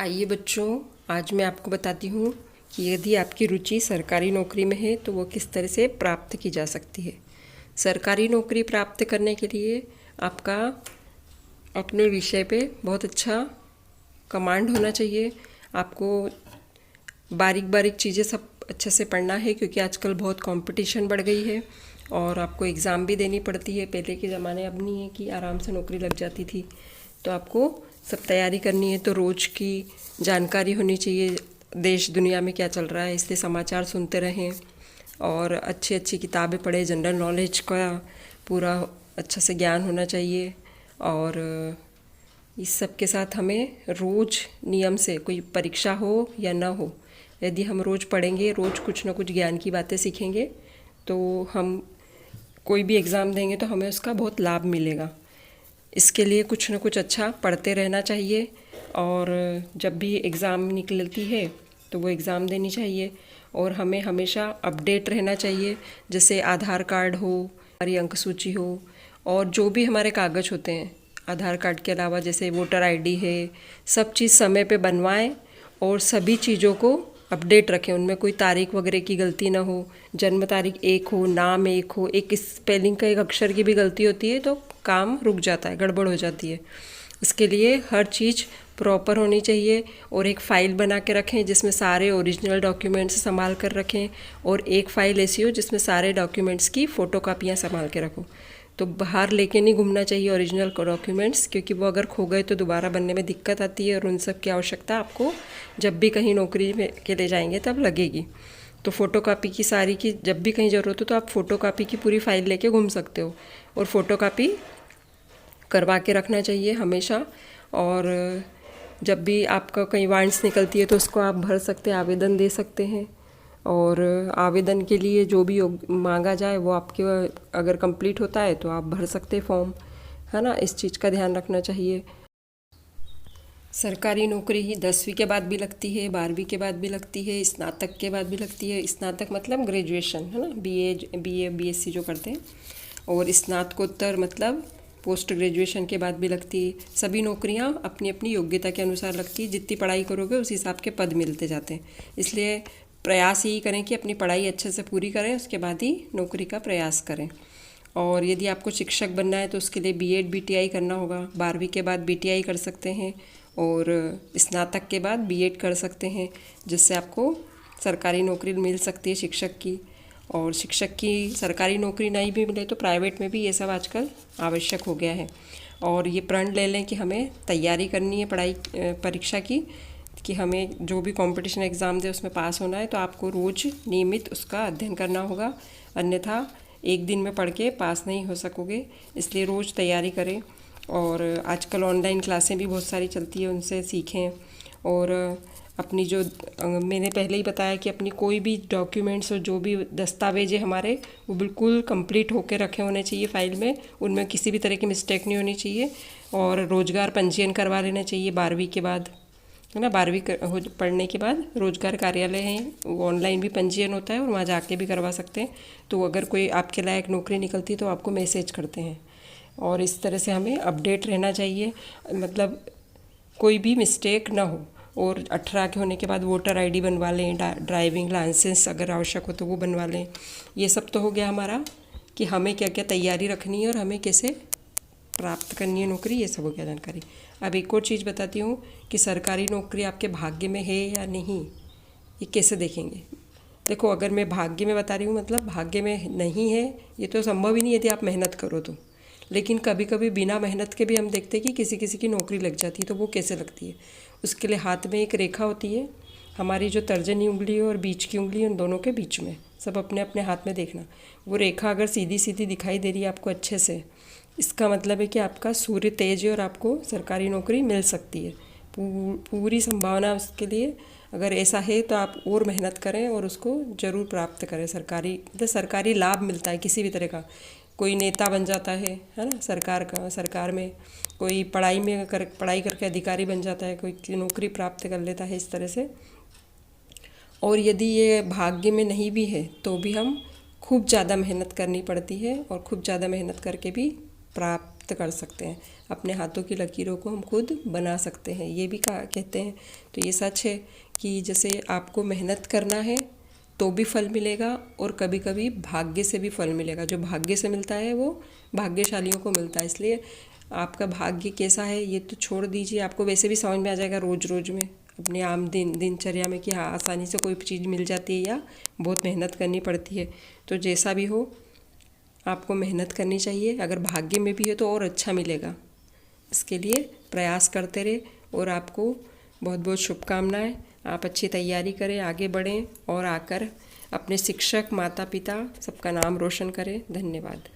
आइए बच्चों, आज मैं आपको बताती हूँ कि यदि आपकी रुचि सरकारी नौकरी में है तो वो किस तरह से प्राप्त की जा सकती है। सरकारी नौकरी प्राप्त करने के लिए आपका अपने विषय पे बहुत अच्छा कमांड होना चाहिए। आपको बारीक बारीक चीज़ें सब अच्छे से पढ़ना है, क्योंकि आजकल बहुत कंपटीशन बढ़ गई है और आपको एग्ज़ाम भी देनी पड़ती है। पहले के ज़माने अब नहीं है कि आराम से नौकरी लग जाती थी, तो आपको सब तैयारी करनी है। तो रोज़ की जानकारी होनी चाहिए, देश दुनिया में क्या चल रहा है, इसलिए समाचार सुनते रहें और अच्छी अच्छी किताबें पढ़ें। जनरल नॉलेज का पूरा अच्छा से ज्ञान होना चाहिए। और इस सब के साथ हमें रोज़ नियम से, कोई परीक्षा हो या ना हो, यदि हम रोज़ पढ़ेंगे, रोज़ कुछ ना कुछ ज्ञान की बातें सीखेंगे, तो हम कोई भी एग्ज़ाम देंगे तो हमें उसका बहुत लाभ मिलेगा। इसके लिए कुछ ना कुछ अच्छा पढ़ते रहना चाहिए और जब भी एग्ज़ाम निकलती है तो वो एग्ज़ाम देनी चाहिए। और हमें हमेशा अपडेट रहना चाहिए, जैसे आधार कार्ड हो, हमारी अंक सूची हो, और जो भी हमारे कागज़ होते हैं आधार कार्ड के अलावा, जैसे वोटर आईडी है, सब चीज़ समय पे बनवाएं और सभी चीज़ों को अपडेट रखें। उनमें कोई तारीख वगैरह की गलती ना हो, जन्म तारीख एक हो, नाम एक हो, एक स्पेलिंग का एक अक्षर की भी गलती होती है तो काम रुक जाता है, गड़बड़ हो जाती है। इसके लिए हर चीज़ प्रॉपर होनी चाहिए और एक फ़ाइल बना के रखें जिसमें सारे ओरिजिनल डॉक्यूमेंट्स संभाल कर रखें, और एक फ़ाइल ऐसी हो जिसमें सारे डॉक्यूमेंट्स की फ़ोटो कापियाँ संभाल के रखो। तो बाहर लेके नहीं घूमना चाहिए ओरिजिनल डॉक्यूमेंट्स, क्योंकि वो अगर खो गए तो दोबारा बनने में दिक्कत आती है और उन सब की आवश्यकता आपको जब भी कहीं नौकरी में के लिए जाएंगे तब लगेगी। तो फ़ोटो कापी की सारी की जब भी कहीं ज़रूरत हो तो आप फ़ोटो कापी की पूरी फ़ाइल लेके घूम सकते हो, और फ़ोटो कापी करवा के रखना चाहिए हमेशा। और जब भी आपका कहीं वारंट्स निकलती है तो उसको आप भर सकते हैं, आवेदन दे सकते हैं। और आवेदन के लिए जो भी मांगा जाए वो आपके अगर कंप्लीट होता है तो आप भर सकते हैं फॉर्म, है ना। इस चीज़ का ध्यान रखना चाहिए। सरकारी नौकरी ही 10वीं के बाद भी लगती है, 12वीं के बाद भी लगती है, स्नातक के बाद भी लगती है। स्नातक मतलब ग्रेजुएशन, है ना, बीए बीएससी जो करते हैं। और स्नातकोत्तर मतलब पोस्ट ग्रेजुएशन के बाद भी लगती है। सभी नौकरियां अपनी अपनी योग्यता के अनुसार लगती है। जितनी पढ़ाई करोगे उस हिसाब के पद मिलते जाते हैं। इसलिए प्रयास यही करें कि अपनी पढ़ाई अच्छे से पूरी करें, उसके बाद ही नौकरी का प्रयास करें। और यदि आपको शिक्षक बनना है तो उसके लिए बीएड बीटीआई करना होगा। 12वीं के बाद बीटीआई कर सकते हैं और स्नातक के बाद बीएड कर सकते हैं, जिससे आपको सरकारी नौकरी मिल सकती है शिक्षक की। और शिक्षक की सरकारी नौकरी नहीं भी मिले तो प्राइवेट में भी ये सब आजकल आवश्यक हो गया है। और ये प्रण ले लें कि हमें तैयारी करनी है पढ़ाई परीक्षा की, कि हमें जो भी कंपटीशन एग्ज़ाम दे उसमें पास होना है, तो आपको रोज़ नियमित उसका अध्ययन करना होगा, अन्यथा एक दिन में पढ़ के पास नहीं हो सकोगे। इसलिए रोज़ तैयारी करें। और आजकल ऑनलाइन क्लासें भी बहुत सारी चलती है, उनसे सीखें। और अपनी जो मैंने पहले ही बताया कि अपनी कोई भी डॉक्यूमेंट्स और जो भी दस्तावेज हमारे वो बिल्कुल कंप्लीट होकर रखे होने चाहिए फाइल में, उनमें किसी भी तरह की मिस्टेक नहीं होनी चाहिए। और रोज़गार पंजीयन करवा लेना चाहिए 12वीं के बाद, है ना। 12वीं पढ़ने के बाद रोज़गार कार्यालय हैं, वो ऑनलाइन भी पंजीयन होता है और वहाँ जाके भी करवा सकते हैं। तो अगर कोई आपके लायक नौकरी निकलती है तो आपको मैसेज करते हैं। और इस तरह से हमें अपडेट रहना चाहिए, मतलब कोई भी मिस्टेक ना हो। और 18 के होने के बाद वोटर आईडी बनवा लें, ड्राइविंग लाइसेंस अगर आवश्यक हो तो वो बनवा लें। ये सब तो हो गया हमारा कि हमें क्या क्या तैयारी रखनी है और हमें कैसे प्राप्त करनी है नौकरी, ये सब हो गया जानकारी। अब एक और चीज़ बताती हूँ कि सरकारी नौकरी आपके भाग्य में है या नहीं, ये कैसे देखेंगे। देखो, अगर मैं भाग्य में बता रही हूँ मतलब भाग्य में नहीं है, ये तो संभव ही नहीं यदि आप मेहनत करो तो। लेकिन कभी कभी बिना मेहनत के भी हम देखते हैं कि किसी किसी की नौकरी लग जाती है। तो वो कैसे लगती है, उसके लिए हाथ में एक रेखा होती है, हमारी जो तर्जनी उंगली और बीच की उंगली, उन दोनों के बीच में, सब अपने अपने हाथ में देखना। वो रेखा अगर सीधी सीधी दिखाई दे रही है आपको अच्छे से, इसका मतलब है कि आपका सूर्य तेज है और आपको सरकारी नौकरी मिल सकती है। पूरी संभावना उसके लिए, अगर ऐसा है तो आप और मेहनत करें और उसको ज़रूर प्राप्त करें। सरकारी मतलब सरकारी लाभ मिलता है किसी भी तरह का। कोई नेता बन जाता है ना, सरकार में कोई पढ़ाई करके अधिकारी बन जाता है, कोई नौकरी प्राप्त कर लेता है, इस तरह से। और यदि ये भाग्य में नहीं भी है तो भी हम खूब ज़्यादा मेहनत करनी पड़ती है और खूब ज़्यादा मेहनत करके भी प्राप्त प्राप्त कर सकते हैं। अपने हाथों की लकीरों को हम खुद बना सकते हैं, ये भी कहते हैं। तो ये सच है कि जैसे आपको मेहनत करना है तो भी फल मिलेगा, और कभी कभी भाग्य से भी फल मिलेगा। जो भाग्य से मिलता है वो भाग्यशालियों को मिलता है। इसलिए आपका भाग्य कैसा है ये तो छोड़ दीजिए, आपको वैसे भी समझ में आ जाएगा रोज़ रोज़ में, अपने आम दिनचर्या में, कि हाँ आसानी से कोई चीज़ मिल जाती है या बहुत मेहनत करनी पड़ती है। तो जैसा भी हो आपको मेहनत करनी चाहिए। अगर भाग्य में भी है तो और अच्छा मिलेगा। इसके लिए प्रयास करते रहे, और आपको बहुत बहुत शुभकामनाएं। आप अच्छी तैयारी करें, आगे बढ़ें और आकर अपने शिक्षक, माता पिता सबका नाम रोशन करें। धन्यवाद।